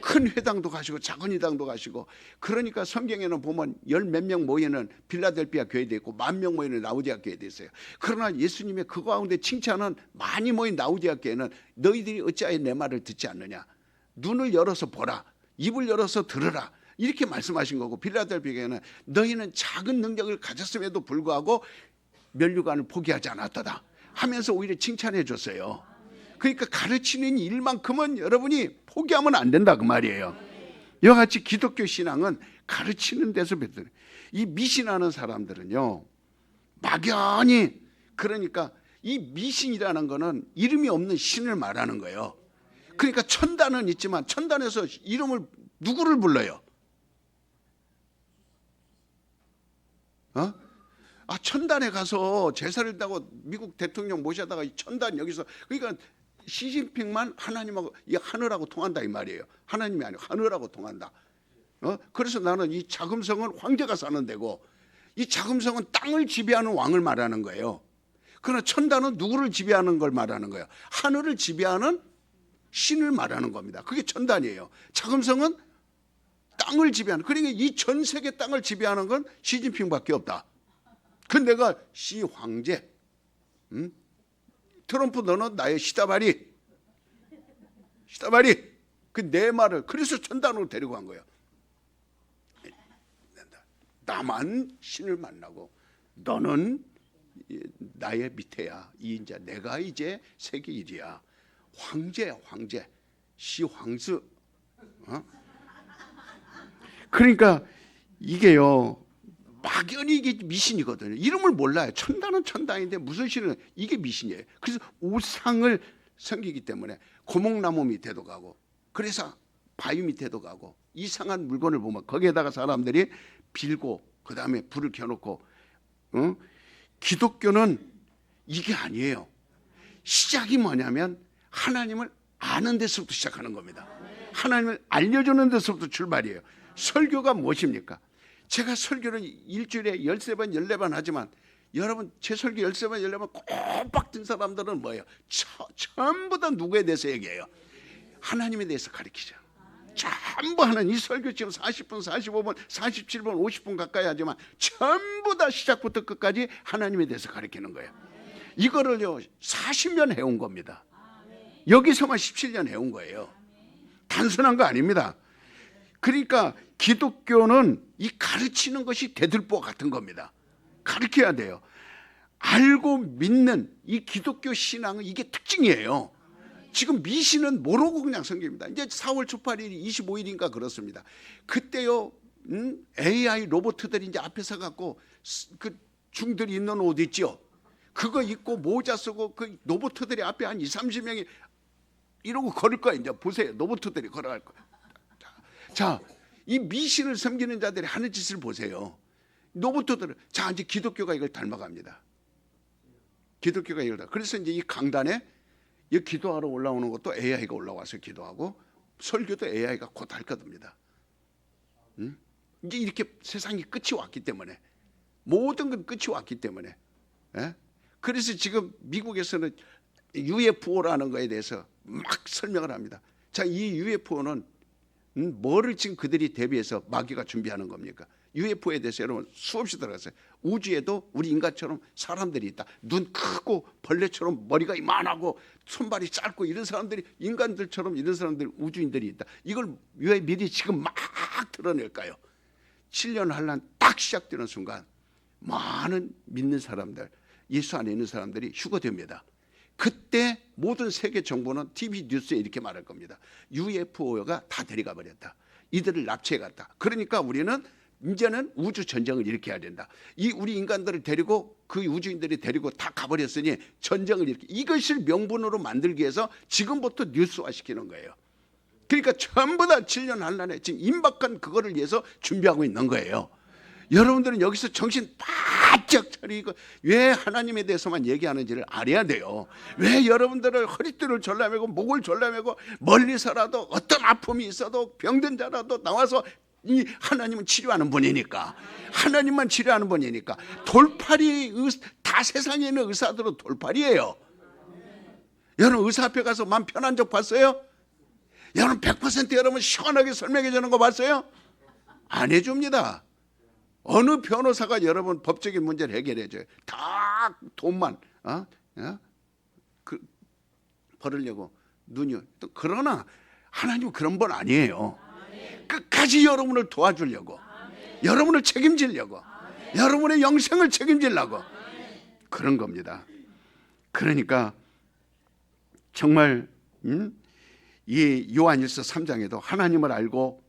큰 회당도 가시고 작은 회당도 가시고. 그러니까 성경에는 보면 10몇 명 모이는 빌라델피아 교회도 있고 10,000명 모이는 라우디아 교회도 있어요. 그러나 예수님의 그 가운데 칭찬은 많이 모인 라우디아 교회는 너희들이 어찌하여 내 말을 듣지 않느냐, 눈을 열어서 보라, 입을 열어서 들으라, 이렇게 말씀하신 거고, 빌라델피아 교회는 너희는 작은 능력을 가졌음에도 불구하고 면류관을 포기하지 않았다 하면서 오히려 칭찬해 줬어요. 그러니까 가르치는 일만큼은 여러분이 포기하면 안 된다 그 말이에요. 이와 같이 기독교 신앙은 가르치는 데서 뱉어요. 이 미신하는 사람들은요 막연히, 그러니까 이 미신이라는 거는 이름이 없는 신을 말하는 거예요. 그러니까 천단은 있지만 천단에서 이름을 누구를 불러요? 천단에 가서 제사를 다고 미국 대통령 모셔다가 천단 여기서, 그러니까 시진핑만 하나님하고 이 하늘하고 통한다 이 말이에요. 하나님이 아니고 하늘하고 통한다. 그래서 나는 이 자금성은 황제가 사는 데고, 이 자금성은 땅을 지배하는 왕을 말하는 거예요. 그러나 천단은 누구를 지배하는 걸 말하는 거예요? 하늘을 지배하는 신을 말하는 겁니다. 그게 천단이에요. 자금성은 땅을 지배하는, 그러니까 이 전 세계 땅을 지배하는 건 시진핑밖에 없다. 그 내가 시 황제, 트럼프 너는 나의 시다바리, 그 내 말을 그래서 천단으로 데리고 간 거예요. 나만 신을 만나고 너는 나의 밑에야. 이제 내가 이제 세계 1위야. 황제야, 황제, 시 황스. 그러니까 이게요, 막연히 이게 미신이거든요. 이름을 몰라요. 천단은 천단인데 무슨 신은, 이게 미신이에요. 그래서 우상을 섬기기 때문에 고목나무 밑에도 가고, 그래서 바위 밑에도 가고, 이상한 물건을 보면 거기에다가 사람들이 빌고 그 다음에 불을 켜놓고. 기독교는 이게 아니에요. 시작이 뭐냐면 하나님을 아는 데서부터 시작하는 겁니다. 하나님을 알려주는 데서부터 출발이에요. 설교가 무엇입니까? 제가 설교를 일주일에 13번 14번 하지만 여러분 제 설교 13번 14번 꼬박 든 사람들은 뭐예요? 전부 다 누구에 대해서 얘기해요? 하나님에 대해서 가르치죠. 전부 하는 이 설교 지금 40분 45분 47분 50분 가까이 하지만 전부 다 시작부터 끝까지 하나님에 대해서 가르치는 거예요. 이거를요 40년 해온 겁니다. 여기서만 17년 해온 거예요. 단순한 거 아닙니다. 그러니까 기독교는 이 가르치는 것이 대들보 같은 겁니다. 가르쳐야 돼요. 알고 믿는 이 기독교 신앙은 이게 특징이에요. 지금 미신은 모르고 그냥 섬깁니다. 이제 4월 18일이 25일인가 그렇습니다. 그때요 AI 로봇들이 이제 앞에 서갖고 그 중들이 입는 옷 있죠. 그거 입고 모자 쓰고 그 로봇들이 앞에 한 20-30명이 이러고 걸을 거야. 이제 보세요. 로봇들이 걸어갈 거야. 자, 이 미신을 섬기는 자들이 하는 짓을 보세요. 로봇들은 자 이제 기독교가 이걸 닮아갑니다. 기독교가 이걸 닮아. 그래서 이제 이 강단에 이 기도하러 올라오는 것도 AI가 올라와서 기도하고 설교도 AI가 곧 할 겁니다. 이제 이렇게 세상이 끝이 왔기 때문에 모든 건 끝이 왔기 때문에. 그래서 지금 미국에서는 UFO라는 거에 대해서 막 설명을 합니다. 자, 이 UFO는 뭐를 지금 그들이 대비해서 마귀가 준비하는 겁니까? UFO에 대해서 여러분 수없이 들어갔어요. 우주에도 우리 인간처럼 사람들이 있다. 눈 크고 벌레처럼 머리가 이만하고 손발이 짧고 이런 사람들이, 인간들처럼 이런 사람들, 우주인들이 있다. 이걸 왜 미리 지금 막 드러낼까요? 7년 환란 딱 시작되는 순간 많은 믿는 사람들, 예수 안에 있는 사람들이 휴거됩니다. 그때 모든 세계 정부는 TV 뉴스에 이렇게 말할 겁니다. UFO가 다 데려가 버렸다. 이들을 납치해 갔다. 그러니까 우리는 이제는 우주 전쟁을 일으켜야 된다. 이 우리 인간들을 데리고 그 우주인들이 데리고 다 가버렸으니 전쟁을 일으켜. 이것을 명분으로 만들기 위해서 지금부터 뉴스화 시키는 거예요. 그러니까 전부 다 7년 환란에 지금 임박한 그거를 위해서 준비하고 있는 거예요. 여러분들은 여기서 정신 바짝 차리고 왜 하나님에 대해서만 얘기하는지를 알아야 돼요. 왜 여러분들을 허리띠를 졸라매고 목을 졸라매고 멀리서라도 어떤 아픔이 있어도 병든 자라도 나와서 이 하나님은 치료하는 분이니까, 하나님만 치료하는 분이니까. 돌팔이 다 세상에 있는 의사들은 돌팔이에요. 여러분 의사 앞에 가서 마음 편한 적 봤어요? 여러분 100% 여러분 시원하게 설명해 주는 거 봤어요? 안 해줍니다. 어느 변호사가 여러분 법적인 문제를 해결해 줘요? 다 돈만 벌으려고 눈이. 그러나 하나님은 그런 분 아니에요. 끝까지 여러분을 도와주려고, 여러분을 책임지려고, 여러분의 영생을 책임지려고 그런 겁니다. 그러니까 정말 이 요한일서 3장에도 하나님을 알고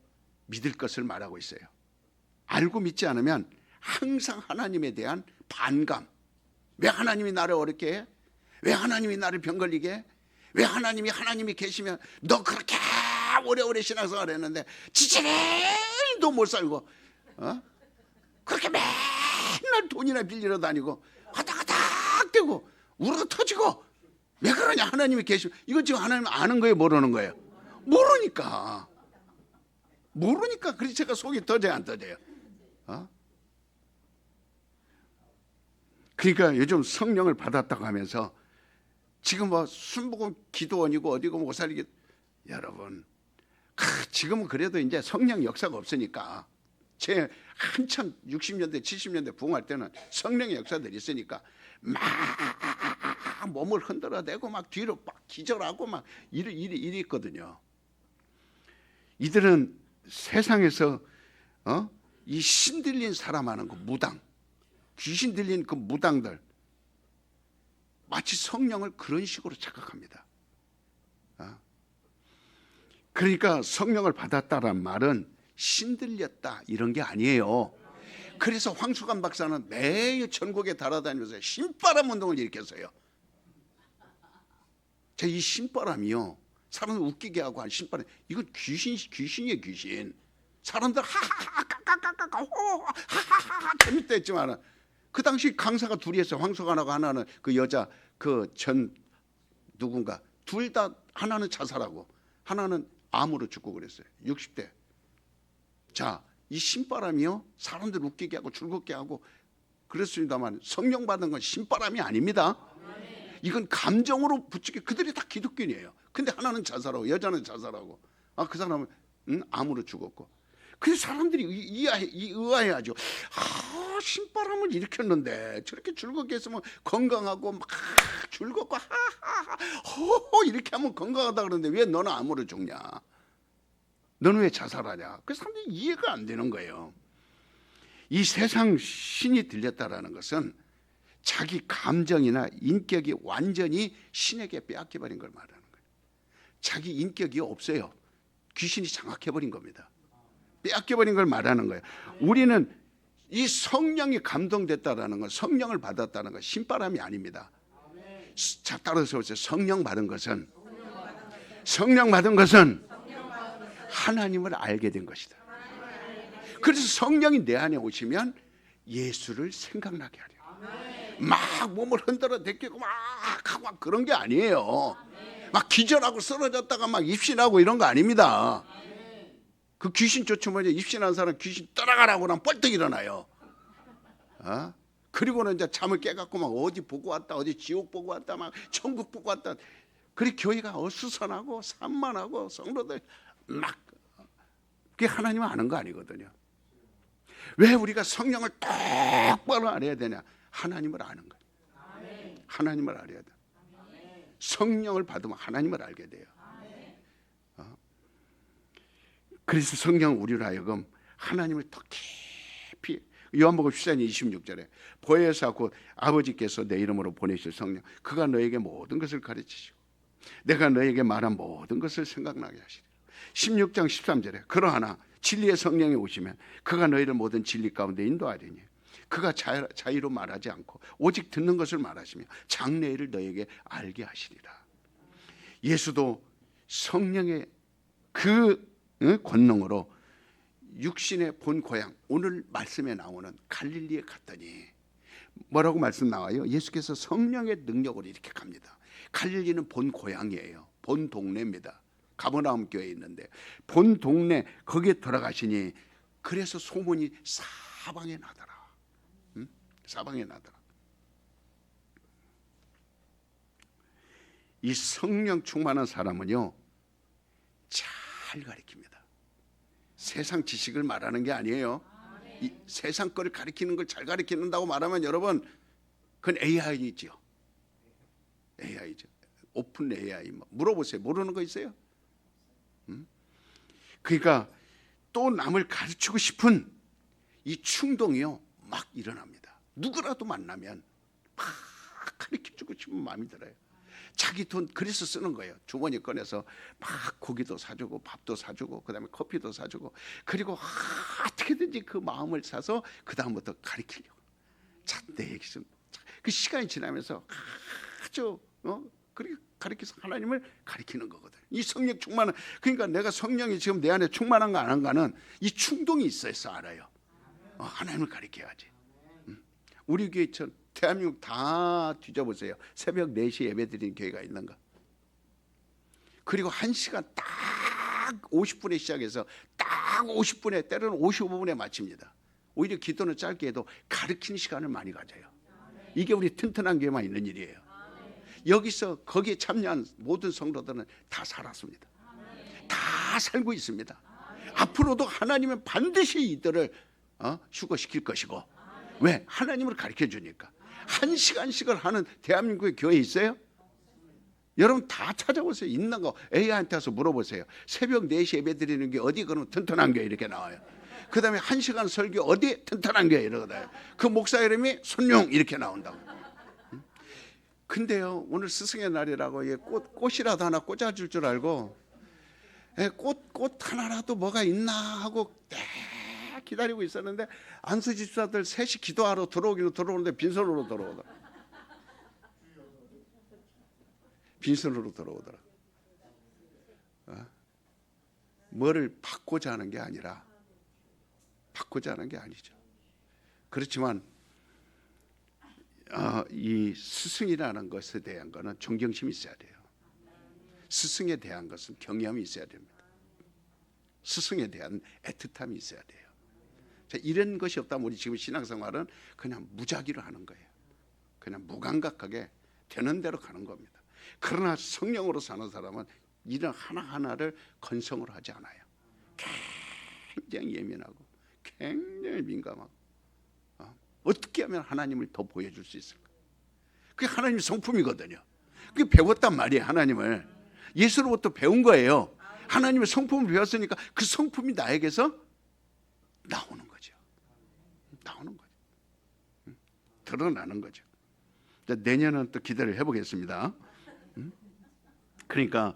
믿을 것을 말하고 있어요. 알고 믿지 않으면 항상 하나님에 대한 반감. 왜 하나님이 나를 어렵게 해? 왜 하나님이 나를 병 걸리게 해? 왜 하나님이 계시면 너 그렇게 오래오래 신앙생활 했는데 지지리도 못 살고 그렇게 매일 맨날 돈이나 빌리러 다니고 화닥화닥 대고 우르르 터지고 왜 그러냐? 하나님이 계시면 이거 지금 하나님 아는 거예요, 모르는 거예요? 모르니까. 그래서 제가 속이 터져요, 안 터져요? 그러니까 요즘 성령을 받았다고 하면서 지금 뭐 순복음 기도원이고 어디고 뭐 살리기 여러분 지금은 그래도 이제 성령 역사가 없으니까 제 한참 60년대 70년대 부흥할 때는 성령의 역사들이 있으니까 막 몸을 흔들어대고 막 뒤로 막 기절하고 막 이리 있거든요. 이들은 세상에서 이 신들린 사람 하는 거 무당 귀신 들린 그 무당들 마치 성령을 그런 식으로 착각합니다. 그러니까 성령을 받았다란 말은 신들렸다 이런 게 아니에요. 그래서 황수관 박사는 매일 전국에 달아다니면서 신바람 운동을 일으켰어요. 제 이 신바람이요 사람을 웃기게 하고 한 신바람 이건 귀신이에요 귀신. 사람들 하하하 까까까까 하하하 재밌다 했지만 그 당시 강사가 둘이 했어요. 황수관하고 하나는 그 여자 그 전 누군가 둘 다 하나는 자살하고 하나는 암으로 죽고 그랬어요. 60대. 자, 이 신바람이요 사람들 웃기게 하고 즐겁게 하고 그랬습니다만 성령 받은 건 신바람이 아닙니다. 이건 감정으로 붙이게 그들이 다 기독교인이에요. 근데 하나는 자살하고 여자는 자살하고 그 사람은 암으로 죽었고 그래서 사람들이 의아해하죠. 신바람을 일으켰는데 저렇게 즐겁게 했으면 건강하고 막 즐겁고 하하하 호호 이렇게 하면 건강하다 그러는데 왜 너는 암으로 죽냐? 너는 왜 자살하냐? 그 사람들이 이해가 안 되는 거예요. 이 세상 신이 들렸다라는 것은 자기 감정이나 인격이 완전히 신에게 빼앗겨버린 걸 말하는 거예요. 자기 인격이 없어요. 귀신이 장악해버린 겁니다. 빼앗겨버린 걸 말하는 거예요. 우리는 이 성령이 감동됐다라는 건 성령을 받았다는 건 신바람이 아닙니다. 자, 따라서 보세요. 성령 받은 것은 하나님을 알게 된 것이다. 그래서 성령이 내 안에 오시면 예수를 생각나게 하려. 막 몸을 흔들어 대끼고 막 하고 막 그런 게 아니에요. 막 기절하고 쓰러졌다가 막 입신하고 이런 거 아닙니다. 그 귀신 쫓으면 입신한 사람 귀신 따라가라고 하면 뻘떡 일어나요. 그리고는 이제 잠을 깨갖고 막 어디 보고 왔다, 어디 지옥 보고 왔다, 막 천국 보고 왔다. 그래 교회가 어수선하고 산만하고 성도들 막 그게 하나님은 아는 거 아니거든요. 왜 우리가 성령을 똑바로 알아야 되냐? 하나님을 아는 거예요. 하나님을 알아야 돼. 성령을 받으면 하나님을 알게 돼요. 그래서 성령 우리로 하여금 하나님을 더 깊이 요한복음 14장 26절에 보혜사 곧 아버지께서 내 이름으로 보내실 성령 그가 너에게 모든 것을 가르치시고 내가 너에게 말한 모든 것을 생각나게 하시리라. 16장 13절에 그러하나 진리의 성령이 오시면 그가 너희를 모든 진리 가운데 인도하리니 그가 자의로 말하지 않고 오직 듣는 것을 말하시며 장래일을 너에게 알게 하시리라. 예수도 성령의 그 권능으로 육신의 본 고향 오늘 말씀에 나오는 갈릴리에 갔더니 뭐라고 말씀 나와요? 예수께서 성령의 능력으로 이렇게 갑니다. 갈릴리는 본 고향이에요. 본 동네입니다. 가버나움 교회에 있는데 본 동네 거기에 들어가시니 그래서 소문이 사방에 나더라. 사방에 나더라. 이 성령 충만한 사람은요 잘 가르칩니다. 세상 지식을 말하는 게 아니에요. 이 세상 거를 가르치는 걸 잘 가르친다고 말하면 여러분 그건 AI죠. AI죠. 오픈 AI 물어보세요. 모르는 거 있어요? 그러니까 또 남을 가르치고 싶은 이 충동이요 막 일어납니다. 누구라도 만나면 막 가르쳐주고 싶은 마음이 들어요. 자기 돈 그래서 쓰는 거예요. 주머니 꺼내서 막 고기도 사주고 밥도 사주고 그다음에 커피도 사주고 그리고 어떻게든지 그 마음을 사서 그 다음부터 가르치려고. 자, 내 얘기 좀. 그 시간이 지나면서 아주 그렇게 가르쳐서 하나님을 가르치는 거거든. 이 성령 충만은 그러니까 내가 성령이 지금 내 안에 충만한가 안 한가는 이 충동이 있어서 알아요. 하나님을 가르쳐야지. 우리 교회 대한민국 다 뒤져보세요. 새벽 4시에 예배드리는 교회가 있는가? 그리고 1시간 딱 50분에 시작해서 딱 50분에 때로는 55분에 마칩니다. 오히려 기도는 짧게 해도 가르치는 시간을 많이 가져요. 이게 우리 튼튼한 교회만 있는 일이에요. 여기서 거기에 참여한 모든 성도들은 다 살았습니다. 다 살고 있습니다. 앞으로도 하나님은 반드시 이들을 휴거시킬 것이고, 왜? 하나님을 가르쳐 주니까. 1시간씩을 하는 대한민국의 교회 있어요? 여러분 다 찾아보세요. 있는 거 AI한테 와서 물어보세요. 새벽 4시 예배 드리는 게 어디 그러면 튼튼한 교회 이렇게 나와요. 그 다음에 1시간 설교 어디 튼튼한 교회 이러거든요. 그 목사 이름이 손용 이렇게 나온다고. 근데요, 오늘 스승의 날이라고 꽃이라도 하나 꽂아줄 줄 알고 꽃 하나라도 뭐가 있나 하고 기다리고 있었는데 안수 집사들 3시 기도하러 들어오기는 들어오는데 빈손으로 들어오더라. 빈손으로 들어오더라. 뭐를 받고자 하는 게 아니라 받고자 하는 게 아니죠. 그렇지만 이 스승이라는 것에 대한 거는 존경심이 있어야 돼요. 스승에 대한 것은 경외함이 있어야 됩니다. 스승에 대한 애틋함이 있어야 돼요. 자, 이런 것이 없다면 우리 지금 신앙생활은 그냥 무작위로 하는 거예요. 그냥 무감각하게 되는 대로 가는 겁니다. 그러나 성령으로 사는 사람은 이런 하나하나를 건성으로 하지 않아요. 굉장히 예민하고 굉장히 민감하고 어떻게 하면 하나님을 더 보여줄 수 있을까? 그게 하나님 성품이거든요. 그게 배웠단 말이에요. 하나님을 예수로부터 배운 거예요. 하나님의 성품을 배웠으니까 그 성품이 나에게서 나오는 거죠. 나오는 거죠. 드러나는 거죠. 내년은 또 기대를 해보겠습니다. 그러니까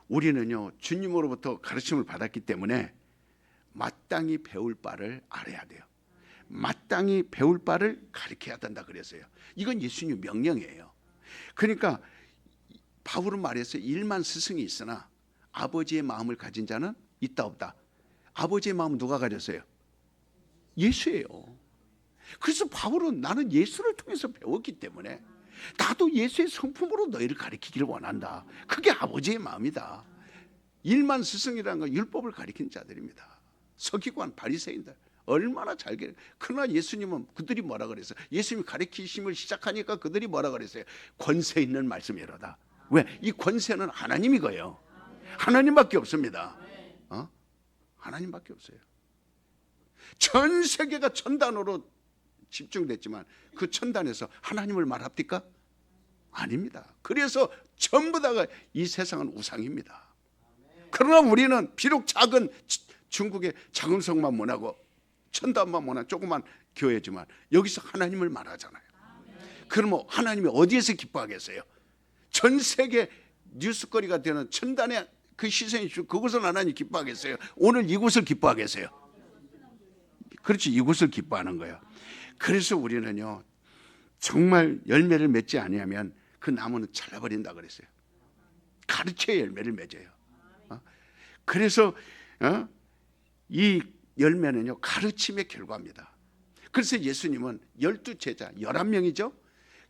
우리는요, 주님으로부터 가르침을 받았기 때문에 마땅히 배울 바를 알아야 돼요. 마땅히 배울 바를 가르쳐야 된다 그랬어요. 이건 예수님 명령이에요. 그러니까 바울은 말했어요. 일만 스승이 있으나 아버지의 마음을 가진 자는 있다 없다. 아버지의 마음은 누가 가졌어요? 예수예요. 그래서 바울은 나는 예수를 통해서 배웠기 때문에 나도 예수의 성품으로 너희를 가르치기를 원한다. 그게 아버지의 마음이다. 일만 스승이라는 건 율법을 가리키는 자들입니다. 서기관, 바리새인들 얼마나 잘 가르쳐요. 그러나 예수님은 그들이 뭐라 그랬어요? 예수님이 가르치심을 시작하니까 그들이 뭐라 그랬어요? 권세 있는 말씀이로다. 왜? 이 권세는 하나님이고요. 하나님밖에 없습니다. 하나님밖에 없어요. 전 세계가 천단으로 집중됐지만 그 천단에서 하나님을 말합니까? 아닙니다. 그래서 전부 다가 이 세상은 우상입니다. 그러나 우리는 비록 작은 중국의 작은 성만 못하고 천단만 못한 조그만 교회지만 여기서 하나님을 말하잖아요. 그러면 하나님이 어디에서 기뻐하겠어요? 전 세계 뉴스거리가 되는 천단의 그 시선이 그곳은 하나님 기뻐하겠어요? 오늘 이곳을 기뻐하겠어요? 그렇지, 이곳을 기뻐하는 거예요. 그래서 우리는요, 정말 열매를 맺지 아니하면 그 나무는 잘라버린다 그랬어요. 가르쳐야 열매를 맺어요. 그래서 이 열매는요, 가르침의 결과입니다. 그래서 예수님은 12제자 11명이죠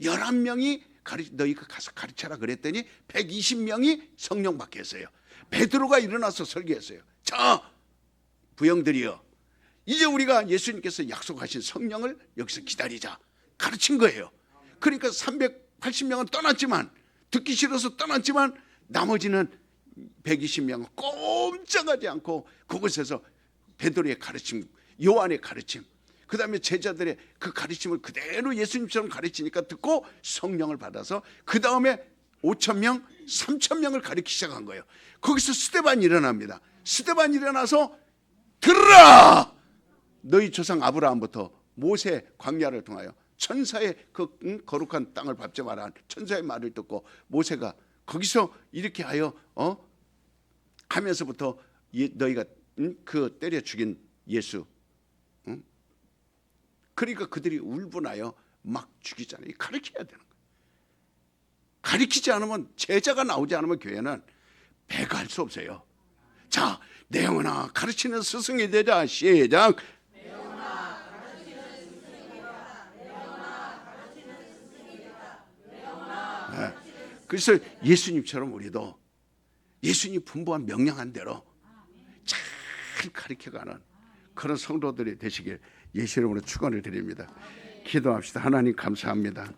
11명이 너희가 가서 가르쳐라 그랬더니 120명이 성령 받게 했어요. 베드로가 일어나서 설교했어요. 자, 부형들이여, 이제 우리가 예수님께서 약속하신 성령을 여기서 기다리자. 가르친 거예요. 그러니까 380명은 떠났지만, 듣기 싫어서 떠났지만, 나머지는 120명은 꼼짝하지 않고 그곳에서 베드로의 가르침, 요한의 가르침, 그 다음에 제자들의 그 가르침을 그대로 예수님처럼 가르치니까 듣고 성령을 받아서 그 다음에 5,000명, 3,000명을 가르치기 시작한 거예요. 거기서 스데반이 일어납니다. 스데반이 일어나서 들으라! 너희 조상 아브라함부터 모세 광야를 통하여 천사의 그 거룩한 땅을 밟지 마라 한 천사의 말을 듣고 모세가 거기서 이렇게 하여 하면서부터 너희가 그 때려 죽인 예수, 그러니까 그들이 울분하여 막 죽이잖아요. 가르쳐야 되는 거예요. 가르치지 않으면, 제자가 나오지 않으면 교회는 배가 할 수 없어요. 자, 내 영혼아 가르치는 스승이 되자. 시작. 그래서 예수님처럼 우리도 예수님 분부한 명령한 대로 잘 가르쳐가는 그런 성도들이 되시길 예수 이름으로 축원을 드립니다. 기도합시다. 하나님 감사합니다.